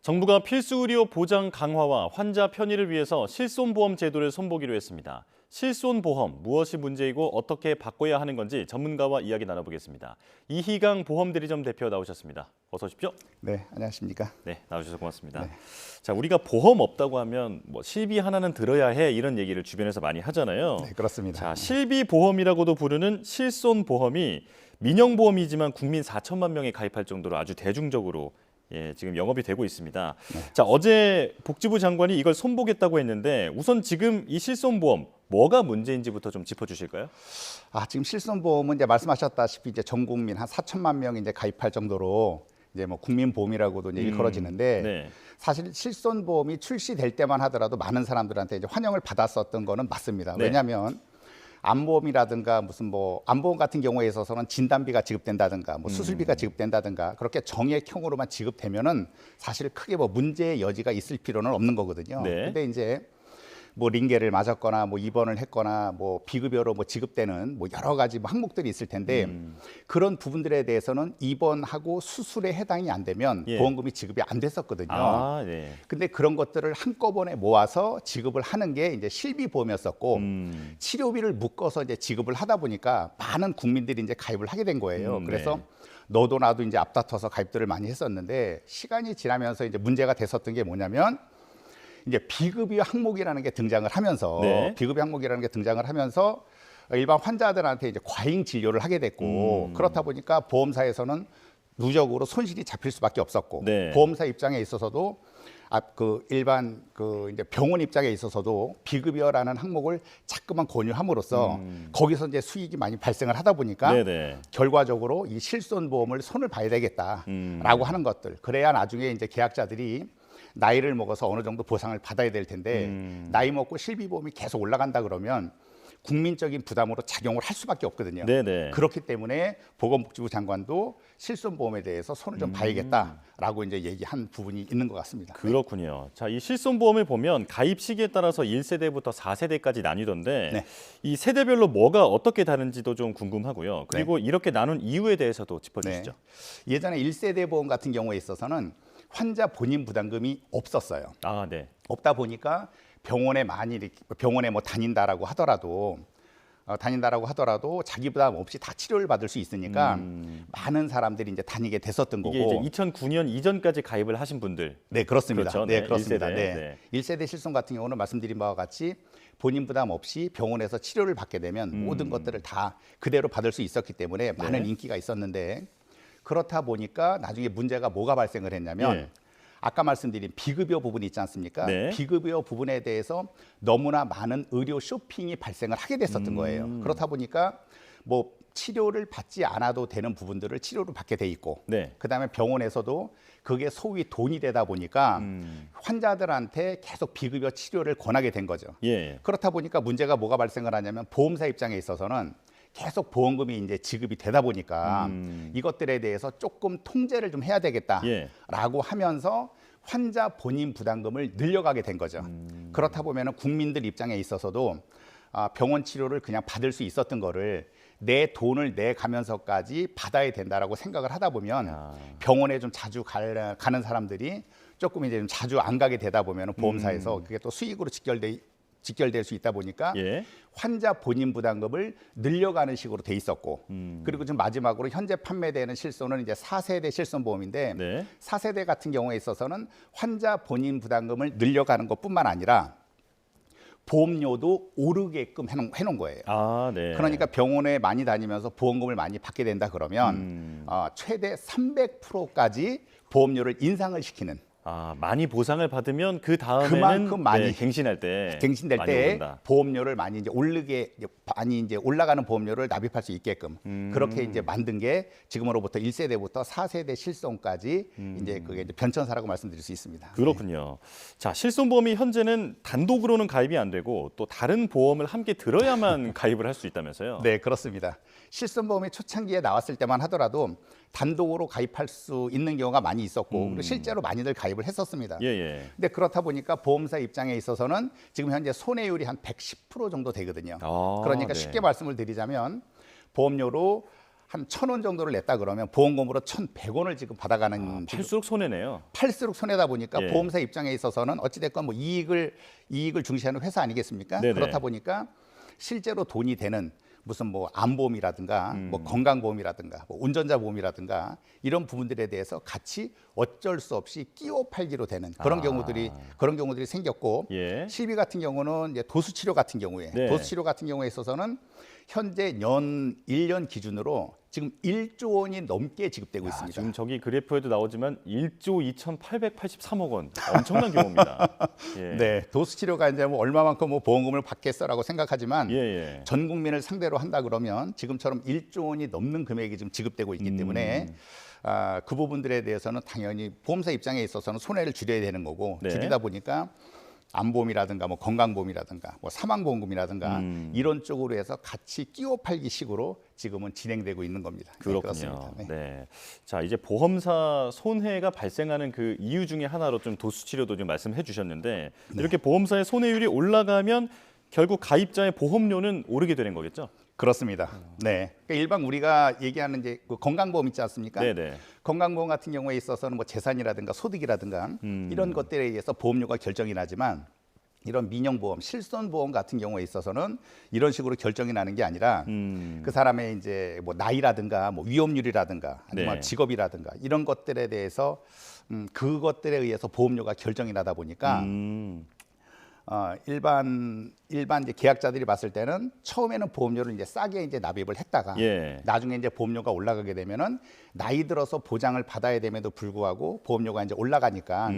정부가 필수 의료 보장 강화와 환자 편의를 위해서 실손보험 제도를 손보기로 했습니다. 실손보험, 무엇이 문제이고 어떻게 바꿔야 하는 건지 전문가와 이야기 나눠보겠습니다. 이희강 보험대리점 대표 나오셨습니다. 어서 오십시오. 네, 안녕하십니까. 네, 나오셔서 고맙습니다. 네. 자, 우리가 보험 없다고 하면 뭐 실비 하나는 들어야 해 이런 얘기를 주변에서 많이 하잖아요. 네, 그렇습니다. 자, 실비보험이라고도 부르는 실손보험이 민영보험이지만 국민 4천만 명이 가입할 정도로 아주 대중적으로 지금 영업이 되고 있습니다. 네. 자, 어제 복지부 장관이 이걸 손보겠다고 했는데 우선 지금 이 실손보험 뭐가 문제인지부터 좀 짚어주실까요? 지금 실손보험은 이제 말씀하셨다시피 이제 전 국민 한 4천만 명이 이제 가입할 정도로 이제 뭐 국민보험이라고도 이제 일컬어지는데 네. 사실 실손보험이 출시될 때만 하더라도 많은 사람들한테 이제 환영을 받았었던 거는 맞습니다. 네. 왜냐하면 암보험이라든가 무슨 뭐 암보험 같은 경우에 있어서는 진단비가 지급된다든가 뭐 수술비가 지급된다든가 그렇게 정액형으로만 지급되면은 사실 크게 뭐 문제의 여지가 있을 필요는 없는 거거든요. 네. 근데 이제 뭐 링겔을 맞았거나 뭐 입원을 했거나 뭐 비급여로 뭐 지급되는 뭐 여러 가지 뭐 항목들이 있을 텐데 그런 부분들에 대해서는 입원하고 수술에 해당이 안 되면 예. 보험금이 지급이 안 됐었거든요. 네. 근데 그런 것들을 한꺼번에 모아서 지급을 하는 게 이제 실비보험이었었고 치료비를 묶어서 이제 지급을 하다 보니까 많은 국민들이 이제 가입을 하게 된 거예요. 그래서 네. 너도 나도 이제 앞다퉈서 가입들을 많이 했었는데 시간이 지나면서 이제 문제가 됐었던 게 뭐냐면 이제 비급여 항목이라는 게 등장을 하면서 네. 비급여 항목이라는 게 등장을 하면서 일반 환자들한테 이제 과잉 진료를 하게 됐고 그렇다 보니까 보험사에서는 누적으로 손실이 잡힐 수밖에 없었고 네. 보험사 입장에 있어서도 일반 이제 병원 입장에 있어서도 비급여라는 항목을 자꾸만 권유함으로써 거기서 이제 수익이 많이 발생을 하다 보니까 네네. 결과적으로 이 실손보험을 손을 봐야 되겠다라고 하는 것들 그래야 나중에 이제 계약자들이 나이를 먹어서 어느 정도 보상을 받아야 될 텐데 나이 먹고 실비보험이 계속 올라간다 그러면 국민적인 부담으로 작용을 할 수밖에 없거든요. 네네. 그렇기 때문에 보건복지부 장관도 실손보험에 대해서 손을 좀 봐야겠다라고 이제 얘기한 부분이 있는 것 같습니다. 그렇군요. 자, 이 실손보험을 보면 가입 시기에 따라서 1세대부터 4세대까지 나뉘던데 네. 이 세대별로 뭐가 어떻게 다른지도 좀 궁금하고요. 그리고 이렇게 나눈 이유에 대해서도 짚어주시죠. 네. 예전에 1세대 보험 같은 경우에 있어서는 환자 본인 부담금이 없었어요. 네. 없다 보니까 병원에 뭐 다닌다라고 하더라도 자기 부담 없이 다 치료를 받을 수 있으니까 많은 사람들이 이제 다니게 됐었던 거고. 이게 이제 2009년 이전까지 가입을 하신 분들. 네, 그렇습니다. 그렇죠. 네, 네, 그렇습니다. 1세대. 네. 1세대 실손 같은 경우는 말씀드린 바와 같이 본인 부담 없이 병원에서 치료를 받게 되면 모든 것들을 다 그대로 받을 수 있었기 때문에 많은 인기가 있었는데 그렇다 보니까 나중에 문제가 뭐가 발생을 했냐면 아까 말씀드린 비급여 부분이 있지 않습니까? 네. 비급여 부분에 대해서 너무나 많은 의료 쇼핑이 발생을 하게 됐었던 거예요. 그렇다 보니까 뭐 치료를 받지 않아도 되는 부분들을 치료를 받게 돼 있고 그다음에 병원에서도 그게 소위 돈이 되다 보니까 환자들한테 계속 비급여 치료를 권하게 된 거죠. 그렇다 보니까 문제가 뭐가 발생을 하냐면 보험사 입장에 있어서는 계속 보험금이 이제 지급이 되다 보니까 이것들에 대해서 조금 통제를 좀 해야 되겠다라고 하면서 환자 본인 부담금을 늘려가게 된 거죠. 그렇다 보면은 국민들 입장에 있어서도 병원 치료를 그냥 받을 수 있었던 거를 내 돈을 내 가면서까지 받아야 된다라고 생각을 하다 보면 병원에 좀 자주 가는 사람들이 조금 이제 좀 자주 안 가게 되다 보면은 보험사에서 그게 또 수익으로 직결될 수 있다 보니까 환자 본인 부담금을 늘려가는 식으로 돼 있었고 그리고 좀 마지막으로 현재 판매되는 실손은 이제 4세대 실손보험인데 4세대 같은 경우에 있어서는 환자 본인 부담금을 늘려가는 것뿐만 아니라 보험료도 오르게끔 해놓은 거예요. 그러니까 병원에 많이 다니면서 보험금을 많이 받게 된다 그러면 최대 300%까지 보험료를 인상을 시키는 많이 보상을 받으면 그 다음에는 그만큼 많이 갱신될 때 보험료를 많이 이제 올라가는 보험료를 납입할 수 있게끔 그렇게 이제 만든 게 지금으로부터 1세대부터 4세대 실손까지 이제 그게 이제 변천사라고 말씀드릴 수 있습니다. 그렇군요. 자, 실손보험이 현재는 단독으로는 가입이 안 되고 또 다른 보험을 함께 들어야만 가입을 할 수 있다면서요? 네, 그렇습니다. 실손보험이 초창기에 나왔을 때만 하더라도 단독으로 가입할 수 있는 경우가 많이 있었고 그리고 실제로 많이들 가입을 했었습니다. 근데 그렇다 보니까 보험사 입장에 있어서는 지금 현재 손해율이 한 110% 정도 되거든요. 그러니까 쉽게 말씀을 드리자면 보험료로 한 1,000원 정도를 냈다 그러면 보험금으로 1,100원을 지금 받아가는 팔수록 손해네요. 팔수록 손해다 보니까 예. 보험사 입장에 있어서는 어찌됐건 뭐 이익을 중시하는 회사 아니겠습니까? 네네. 그렇다 보니까 실제로 돈이 되는 무슨 뭐 암보험이라든가 뭐 건강보험이라든가 뭐 운전자 보험이라든가 이런 부분들에 대해서 같이 어쩔 수 없이 끼워 팔기로 되는 그런 경우들이 생겼고 예. 실비 같은 경우는 이제 도수치료 같은 경우에 네. 도수치료 같은 경우에 있어서는 현재 1년 기준으로 지금 1조 원이 넘게 지급되고 있습니다. 지금 저기 그래프에도 나오지만 1조 2,883억 원. 엄청난 규모입니다. 예. 네, 도수치료가 이제 뭐 얼마만큼 뭐 보험금을 받겠어라고 생각하지만 예, 예. 전 국민을 상대로 한다 그러면 지금처럼 1조 원이 넘는 금액이 지금 지급되고 있기 때문에 그 부분들에 대해서는 당연히 보험사 입장에 있어서는 손해를 줄여야 되는 거고 네. 줄이다 보니까 암보험이라든가 뭐 건강보험이라든가 뭐 사망보험금이라든가 이런 쪽으로 해서 같이 끼워 팔기 식으로 지금은 진행되고 있는 겁니다. 그렇군요. 네, 그렇습니다. 네. 네. 자, 이제 보험사 손해가 발생하는 그 이유 중에 하나로 좀 도수치료도 좀 말씀해 주셨는데 이렇게 보험사의 손해율이 올라가면 결국 가입자의 보험료는 오르게 되는 거겠죠? 그렇습니다. 네. 그러니까 일반 우리가 얘기하는 이제 그 건강보험 있지 않습니까? 네네. 건강보험 같은 경우에 있어서는 뭐 재산이라든가 소득이라든가 이런 것들에 의해서 보험료가 결정이 나지만 이런 민영보험, 실손보험 같은 경우에 있어서는 이런 식으로 결정이 나는 게 아니라 그 사람의 이제 뭐 나이라든가 뭐 위험률이라든가 아니면 네. 직업이라든가 이런 것들에 대해서 그것들에 의해서 보험료가 결정이 나다 보니까 일반 이제 계약자들이 봤을 때는 처음에는 보험료를 이제 싸게 이제 납입을 했다가 예. 나중에 이제 보험료가 올라가게 되면은 나이 들어서 보장을 받아야 됨에도 불구하고 보험료가 이제 올라가니까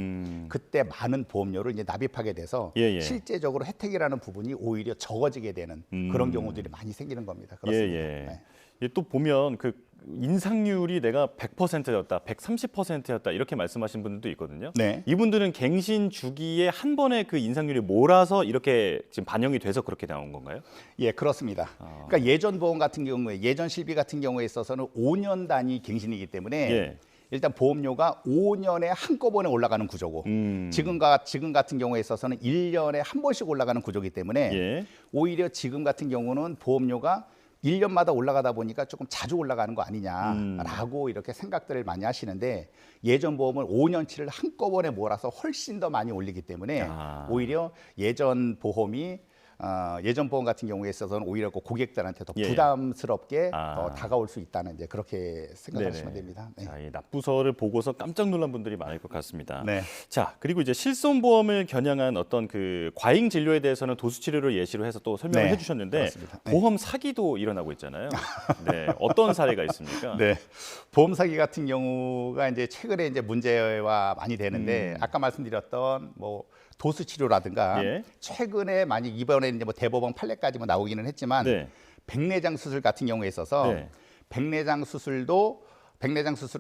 그때 많은 보험료를 이제 납입하게 돼서 예, 예. 실제적으로 혜택이라는 부분이 오히려 적어지게 되는 그런 경우들이 많이 생기는 겁니다. 그렇습니다. 예, 예. 네. 이게 또 보면 그 인상률이 내가 100%였다, 130%였다 이렇게 말씀하신 분들도 있거든요. 네. 이분들은 갱신 주기에 한 번에 그 인상률이 몰아서 이렇게 지금 반영이 돼서 그렇게 나온 건가요? 예, 그렇습니다. 그러니까 예전 보험 같은 경우에 예전 실비 같은 경우에 있어서는 5년 단위 갱신이기 때문에 예. 일단 보험료가 5년에 한꺼번에 올라가는 구조고 지금 같은 경우에 있어서는 1년에 한 번씩 올라가는 구조이기 때문에 예. 오히려 지금 같은 경우는 보험료가 1년마다 올라가다 보니까 조금 자주 올라가는 거 아니냐라고 이렇게 생각들을 많이 하시는데 예전 보험을 5년치를 한꺼번에 몰아서 훨씬 더 많이 올리기 때문에 오히려 예전 보험 같은 경우에 있어서는 오히려 그 고객들한테 더 예. 부담스럽게 더 다가올 수 있다는 이제 그렇게 생각하시면 네네. 됩니다. 네. 자, 이 납부서를 보고서 깜짝 놀란 분들이 많을 것 같습니다. 네. 자, 그리고 이제 실손보험을 겨냥한 어떤 그 과잉 진료에 대해서는 도수치료를 예시로 해서 또 설명을 네, 해주셨는데 그렇습니다. 네. 보험 사기도 일어나고 있잖아요. 네, 어떤 사례가 있습니까? 네, 보험 사기 같은 경우가 이제 최근에 이제 문제화 많이 되는데 아까 말씀드렸던 뭐 도수 치료라든가 예. 최근에 만약 이번에 이제 뭐 대법원 판례까지 뭐 나오기는 했지만 네. 백내장 수술 같은 경우에 있어서 네. 백내장 수술을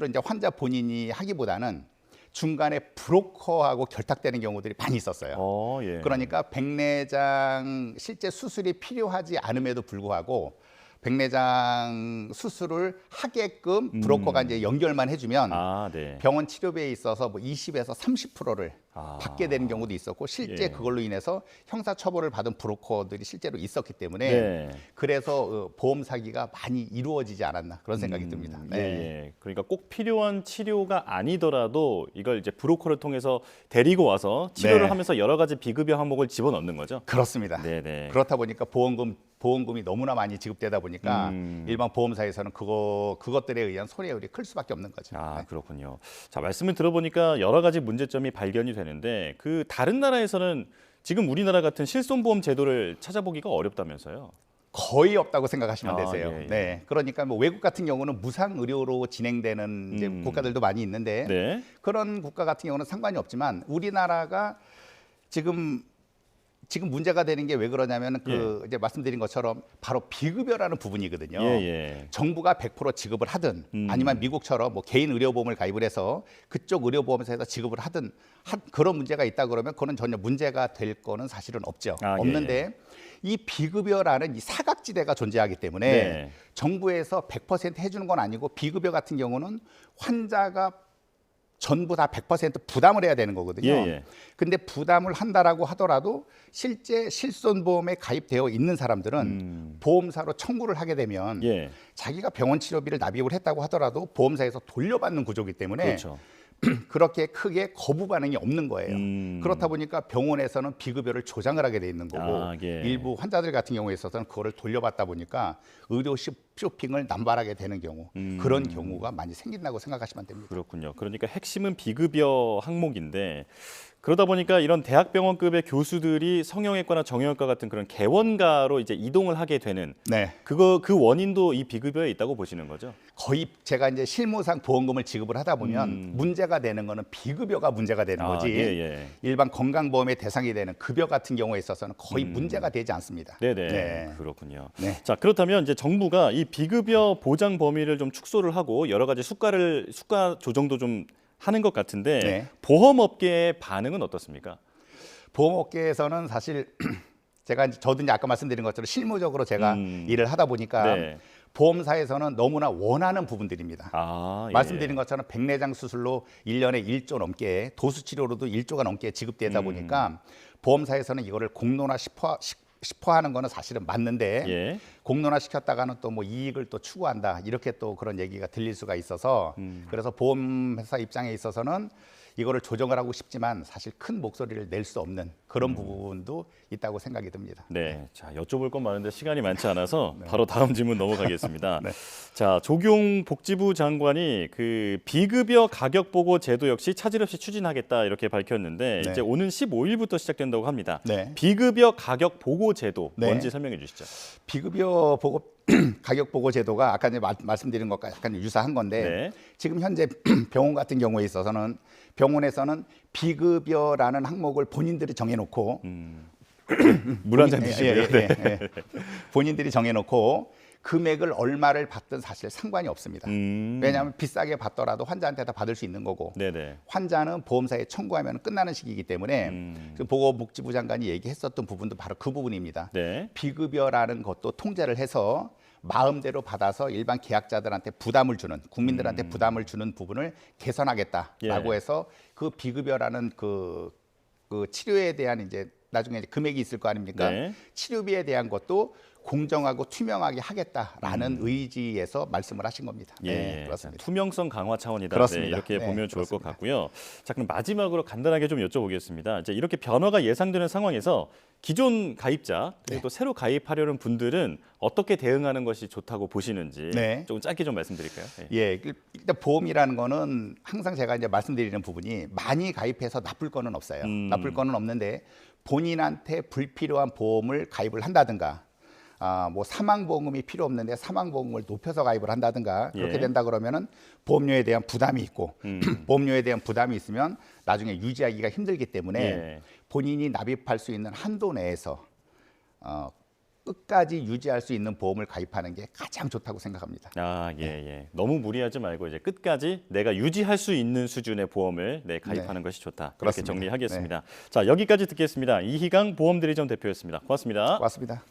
이제 환자 본인이 하기보다는 중간에 브로커하고 결탁되는 경우들이 많이 있었어요. 예. 그러니까 백내장 실제 수술이 필요하지 않음에도 불구하고 백내장 수술을 하게끔 브로커가 이제 연결만 해주면 네. 병원 치료비에 있어서 뭐 20에서 30%를 받게 되는 경우도 있었고 실제 예. 그걸로 인해서 형사처벌을 받은 브로커들이 실제로 있었기 때문에 네. 그래서 보험 사기가 많이 이루어지지 않았나 그런 생각이 듭니다. 네. 예. 그러니까 꼭 필요한 치료가 아니더라도 이걸 이제 브로커를 통해서 데리고 와서 치료를 네. 하면서 여러 가지 비급여 항목을 집어넣는 거죠. 그렇습니다. 네네. 그렇다 보니까 보험금이 너무나 많이 지급되다 보니까 일반 보험사에서는 그것들에 의한 손해율이 클 수밖에 없는 거죠. 네. 그렇군요. 자, 말씀을 들어보니까 여러 가지 문제점이 발견이 되는데 그 다른 나라에서는 지금 우리나라 같은 실손보험 제도를 찾아보기가 어렵다면서요? 거의 없다고 생각하시면 되세요. 예, 예. 네, 그러니까 뭐 외국 같은 경우는 무상 의료로 진행되는 이제 국가들도 많이 있는데 네. 그런 국가 같은 경우는 상관이 없지만 우리나라가 지금 문제가 되는 게 왜 그러냐면 이제 말씀드린 것처럼 바로 비급여라는 부분이거든요. 예. 정부가 100% 지급을 하든 아니면 미국처럼 뭐 개인 의료보험을 가입을 해서 그쪽 의료보험사에서 지급을 하든 그런 문제가 있다 그러면 그거는 전혀 문제가 될 거는 사실은 없죠. 없는데 이 비급여라는 이 사각지대가 존재하기 때문에 정부에서 100% 해주는 건 아니고 비급여 같은 경우는 환자가 전부 다 100% 부담을 해야 되는 거거든요. 예. 근데 부담을 한다라고 하더라도 실제 실손보험에 가입되어 있는 사람들은 보험사로 청구를 하게 되면 예. 자기가 병원 치료비를 납입을 했다고 하더라도 보험사에서 돌려받는 구조이기 때문에 그렇죠. 그렇게 크게 거부 반응이 없는 거예요. 그렇다 보니까 병원에서는 비급여를 조장을 하게 돼 있는 거고 예. 일부 환자들 같은 경우에 있어서는 그거를 돌려받다 보니까 의료 쇼핑을 남발하게 되는 경우 그런 경우가 많이 생긴다고 생각하시면 됩니다. 그렇군요. 그러니까 핵심은 비급여 항목인데 그러다 보니까 이런 대학병원급의 교수들이 성형외과나 정형외과 같은 그런 개원가로 이제 이동을 하게 되는 네. 그 원인도 이 비급여에 있다고 보시는 거죠? 거의 제가 이제 실무상 보험금을 지급을 하다 보면 문제가 되는 거는 비급여가 문제가 되는 거지 예. 일반 건강보험의 대상이 되는 급여 같은 경우에 있어서는 거의 문제가 되지 않습니다. 네네. 네. 그렇군요. 네. 자, 그렇다면 이제 정부가 이 비급여 보장 범위를 좀 축소를 하고 여러 가지 수가 조정도 좀 하는 것 같은데 네. 보험업계의 반응은 어떻습니까? 보험업계에서는 사실 저도 이제 아까 말씀드린 것처럼 실무적으로 제가 일을 하다 보니까 네. 보험사에서는 너무나 원하는 부분들입니다. 예. 말씀드린 것처럼 백내장 수술로 1년에 1조 넘게 도수치료로도 1조가 넘게 지급되다 보니까 보험사에서는 이거를 공론화 싶어하는 거는 사실은 맞는데 예. 공론화 시켰다가는 또 뭐 이익을 또 추구한다 이렇게 또 그런 얘기가 들릴 수가 있어서 그래서 보험회사 입장에 있어서는 이거를 조정을 하고 싶지만 사실 큰 목소리를 낼 수 없는 그런 부분도 있다고 생각이 듭니다. 네, 자 여쭤볼 건 많은데 시간이 많지 않아서 바로 다음 질문 넘어가겠습니다. 네. 자 조경복지부 장관이 그 비급여 가격 보고 제도 역시 차질 없이 추진하겠다 이렇게 밝혔는데 네. 이제 오는 15일부터 시작된다고 합니다. 네. 비급여 가격 보고 제도 네. 뭔지 설명해 주시죠. 비급여 보고 가격 보고 제도가 아까 이제 말씀드린 것과 약간 유사한 건데 네. 지금 현재 병원 같은 경우에 있어서는 병원에서는 비급여라는 항목을 본인들이 정해놓고 물 한 잔 드시고요. 네. 본인들이 정해놓고 금액을 얼마를 받든 사실 상관이 없습니다. 왜냐하면 비싸게 받더라도 환자한테 다 받을 수 있는 거고 네네. 환자는 보험사에 청구하면 끝나는 시기이기 때문에 보건복지부 장관이 얘기했었던 부분도 바로 그 부분입니다. 네. 비급여라는 것도 통제를 해서 마음대로 받아서 일반 계약자들한테 부담을 주는 국민들한테 부담을 주는 부분을 개선하겠다라고 예. 해서 그 비급여라는 그 치료에 대한 이제 나중에 이제 금액이 있을 거 아닙니까? 네. 치료비에 대한 것도 공정하고 투명하게 하겠다라는 의지에서 말씀을 하신 겁니다. 예, 네, 그렇습니다. 투명성 강화 차원이다. 그렇습니다. 네, 이렇게 네, 보면 좋을 것 그렇습니다. 같고요. 자, 그럼 마지막으로 간단하게 좀 여쭤보겠습니다. 이제 이렇게 변화가 예상되는 상황에서 기존 가입자 그리고 또 새로 가입하려는 분들은 어떻게 대응하는 것이 좋다고 보시는지 네. 조금 짧게 좀 말씀드릴까요? 네. 예, 일단 보험이라는 거는 항상 제가 이제 말씀드리는 부분이 많이 가입해서 나쁠 거는 없어요. 나쁠 거는 없는데 본인한테 불필요한 보험을 가입을 한다든가 뭐 사망보험이 필요 없는데 사망보험을 높여서 가입을 한다든가 그렇게 예. 된다 그러면은 보험료에 대한 부담이 있고 보험료에 대한 부담이 있으면 나중에 유지하기가 힘들기 때문에 예. 본인이 납입할 수 있는 한도 내에서 끝까지 유지할 수 있는 보험을 가입하는 게 가장 좋다고 생각합니다. 예. 너무 무리하지 말고 이제 끝까지 내가 유지할 수 있는 수준의 보험을 가입하는 것이 좋다. 그렇게 그렇습니다. 정리하겠습니다. 자, 여기까지 듣겠습니다. 이희강 보험대리점 대표였습니다. 고맙습니다. 고맙습니다.